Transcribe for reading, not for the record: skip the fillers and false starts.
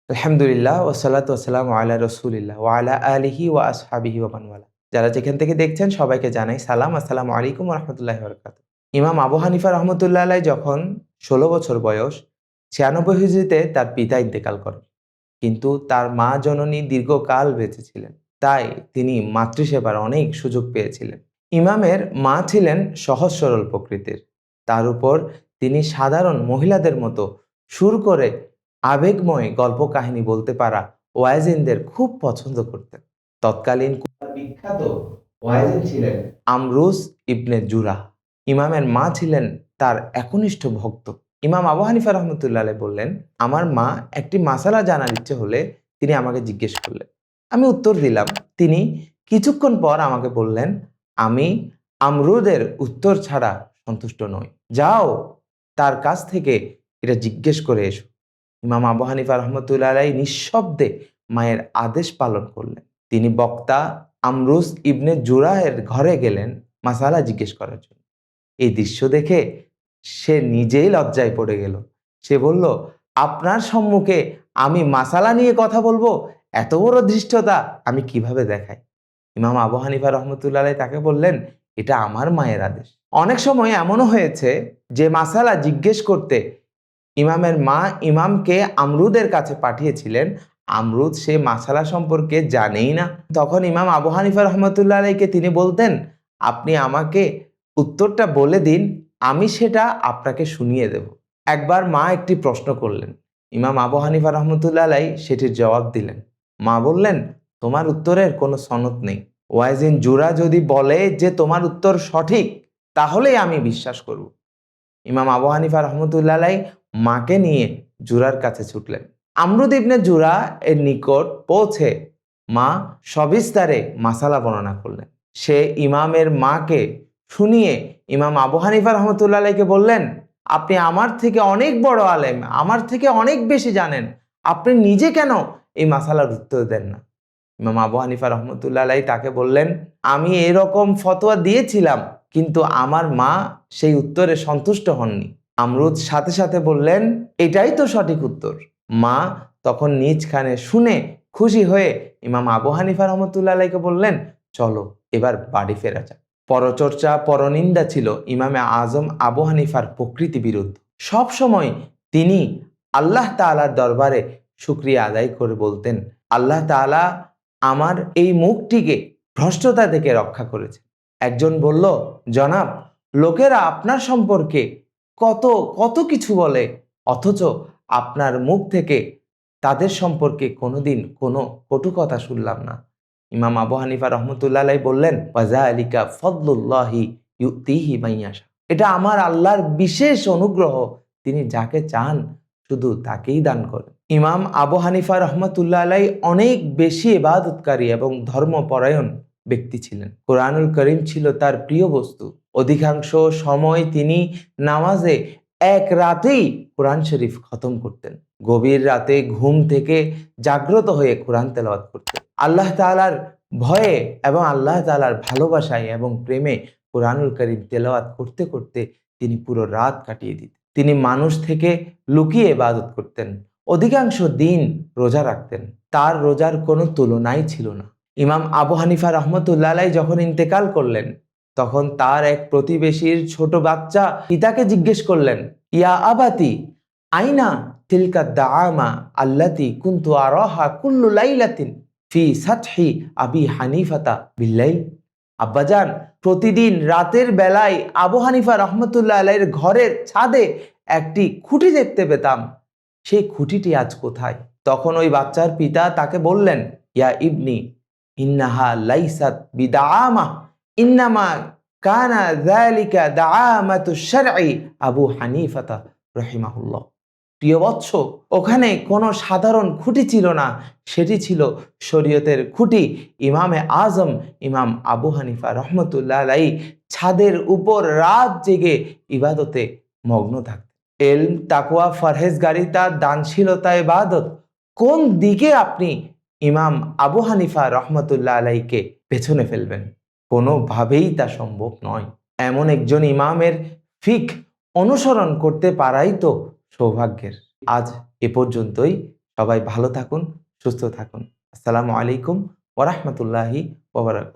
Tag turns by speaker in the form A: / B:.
A: আলহামদুলিল্লাহ ওয়াসসালাতু ওয়াসসালামু আলা রাসূলিল্লাহ ওয়া আলা আলিহি ওয়া আসহাবিহি ওয়া মান ওয়ালা। যারা যেখান থেকে দেখছেন সবাইকে জানাই সালাম, আসসালামু আলাইকুম ওয়া রাহমাতুল্লাহি ওয়া বারাকাতুহু। ইমাম আবু হানিফা রাহমাতুল্লাহ আলাইহি যখন ১৬ বছর বয়স, ৯৬ হিজরিতে তার পিতা ইন্তেকাল করেন। কিন্তু তার মা জননী দীর্ঘকাল বেঁচে ছিলেন। তাই তিনি মাতৃসেবার অনেক সুযোগ পেয়েছিলেন। ইমামের মা ছিলেন সহজ সরল প্রকৃতির। তার উপর তিনি সাধারণ মহিলাদের মতো সুর করে আবেগময় গল্প কাহিনী বলতে পারা ওয়াইজিনদের খুব পছন্দ করতেন। তৎকালীন বিখ্যাত ওয়াইজিন ছিলেন আমরুস ইবনে জুরাহ। ইমামের মা ছিলেন তার একনিষ্ঠ ভক্ত। ইমাম আবু হানিফা রহমতুল্লাহ আলাইহি বললেন, আমার মা একটি মাসালা জানার ইচ্ছে হলে তিনি আমাকে জিজ্ঞেস করলেন। আমি উত্তর দিলাম। তিনি কিছুক্ষণ পর আমাকে বললেন, আমি আমরুদের উত্তর ছাড়া সন্তুষ্ট নই। যাও তার কাছ থেকে এটা জিজ্ঞেস করে এসো। ইমাম আবু হানিফা রহমতুল্লাহ আলাইহি নিঃশব্দে মায়ের আদেশ পালন করলেন। তিনি বক্তা আমরুস ইবনে জুরাহের ঘরে গেলেন মাসালা জিজ্ঞেস করার জন্য। এই দৃশ্য দেখে সে নিজেই লজ্জায় পড়ে গেল। সে বলল, আপনার সম্মুখে আমি মাসালা নিয়ে কথা বলবো? এত বড় ধৃষ্টতা আমি কিভাবে দেখাই? ইমাম আবু হানিফা রহমতুল্লাহ আলাইহি তাকে বললেন, এটা আমার মায়ের আদেশ। অনেক সময় এমনও হয়েছে যে মাসালা জিজ্ঞেস করতে ইমামের মা ইমামকে আমরুদের কাছে পাঠিয়েছিলেন। আমরুদ সে মাসালা সম্পর্কে জানেই না। তখন ইমাম আবু হানিফা রহমতুল্লাহ আলাইহিকে তিনি বলতেন, আপনি আমাকে উত্তরটা বলে দিন, আমি সেটা আপনাকে শুনিয়ে দেব। একবার মা একটি প্রশ্ন করলেন। ইমাম আবু হানিফা রহমতুল্লাহ আলাইহি সেটির জবাব দিলেন। মা বললেন, তোমার উত্তরের কোনো সনদ নেই। ওয়াইজিন জুরা যদি বলে যে তোমার উত্তর সঠিক, তাহলেই আমি বিশ্বাস করব। ইমাম আবু হানিফা রহমতুল্লাহ আলাইহি মাকে নিয়ে জুরার কাছে ছুটলেন। আমরুদ ইবনে জুরা এর নিকট পৌঁছে মা সবিস্তারে মাসালা বর্ণনা করলেন। সে ইমামের মাকে শুনিয়ে ইমাম আবু হানিফা রহমতুল্লাহ আলাইহিকে বললেন, আপনি আমার থেকে অনেক বড় আলেম, আমার থেকে অনেক বেশি জানেন, আপনি নিজে কেন এই মাসালার উত্তর দেন না? ইমাম আবু হানিফা রহমতুল্লাহ আলাইহি তাকে বললেন, আমি এরকম ফতোয়া দিয়েছিলাম, কিন্তু আমার মা সেই উত্তরে সন্তুষ্ট হননি। আমরুদ সাথে সাথে বললেন, এটাই তো সঠিক উত্তর। মা তখন নিজ কানে শুনে খুশি হয়ে ইমাম আবু হানিফা রহমতুল্লাহ আলাইহিকে বললেন, চলো এবার বাড়ি ফেরা যাক। পরচর্চা পরনিন্দা ছিল ইমামে আজম আবু হানিফার প্রকৃতি বিরুদ্ধ। সব সময় তিনি আল্লাহ তাআলার দরবারে শুকরিয়া আদায় করে বলতেন, আল্লাহ তাআলা আমার এই মুখটিকে ভ্রষ্টতা থেকে রক্ষা করেছে। একজন বলল, জনাব, লোকেরা আপনার সম্পর্কে কত কত কিছু বলে, অথচ আপনার মুখ থেকে তাদের সম্পর্কে কোনোদিন কোনো কটু কথা শুনলাম না। ইমাম আবু হানিফা রহমতুল্লাহ আলাইহি বললেন, ওয়াযালিকা ফাদলুল্লাহি ইউতিহি মাইয়াশা। এটা আমার আল্লাহর বিশেষ অনুগ্রহ, তিনি যাকে চান শুধু তাকেই দান করেন। ইমাম আবু হানিফা রহমতুল্লাহ আলাইহি অনেক বেশি ইবাদতকারী এবং ধর্মপরায়ণ ব্যক্তি ছিলেন। কোরআনুল করিম ছিল তার প্রিয় বস্তু। অধিকাংশ সময় তিনি নামাজে এক রাতেই কোরআন শরীফ খতম করতেন। গভীর রাতে ঘুম থেকে জাগ্রত হয়ে কোরআন তেলাওয়াত করতেন। আল্লাহ তাআলার ভয়ে এবং আল্লাহ তাআলার ভালোবাসায় এবং প্রেমে কোরআনুল করিম তেলাওয়াত করতে করতে তিনি পুরো রাত কাটিয়ে দিতেন। তিনি মানুষ থেকে লুকিয়ে ইবাদত করতেন। অধিকাংশ দিন রোজা রাখতেন। তার রোজার কোনো তুলনাই ছিল না। ইমাম আবু হানিফা রহমতুল্লাহ আলাইহি যখন ইন্তেকাল করলেন, তখন তার এক প্রতিবেশীর ছোট বাচ্চা পিতাকে জিজ্ঞেস করলেন, ইয়া আবাতি আইনা তিলকা দাআমা আল্লাতি কুনতু আরাহা কুল্লু লাইলাতিন ফি সাতহি আবি হানিফাতা বিল্লাইল। আব্বাজান, প্রতিদিন রাতের বেলায় আবু হানিফা রহমতুল্লাহ আলাইহির ঘরের ছাদে একটি খুঁটি দেখতে পেতাম, সেই খুঁটিটি আজ কোথায়? তখন ওই বাচ্চার পিতা তাকে বললেন, ইয়া ইবনি ইন্নাহা লাইসাত বিদাআমা ইন্নামা কানা যালিকা দাআমাতু শারঈ আবু হানিফাতা রাহিমাহুল্লাহ। প্রিয় বৎস, ওখানে কোনো সাধারণ খুঁটি ছিল না, সেটি ছিল শরীয়তের খুঁটি। ইমামে আজম ইমাম আবু হানিফা রহমতুল্লাহ আলাইহি ছাদের উপর রাত জেগে ইবাদতে মগ্ন থাকতেন। এলম, তাকওয়া, পরহেজগারিতা, দানশীলতা, ইবাদত, কোন দিকে আপনি ইমাম আবু হানিফা রহমতুল্লাহ আলাইহিকে পেছনে ফেলবেন? কোনোভাবেই তা সম্ভব নয়। এমন একজন ইমামের ফিকহ অনুসরণ করতে পারাই তো সৌভাগ্যের। আজ এ পর্যন্তই। সবাই ভালো থাকুন, সুস্থ থাকুন। আসসালামু আলাইকুম ওয়া রাহমাতুল্লাহি ওয়া বারাকাতুহু।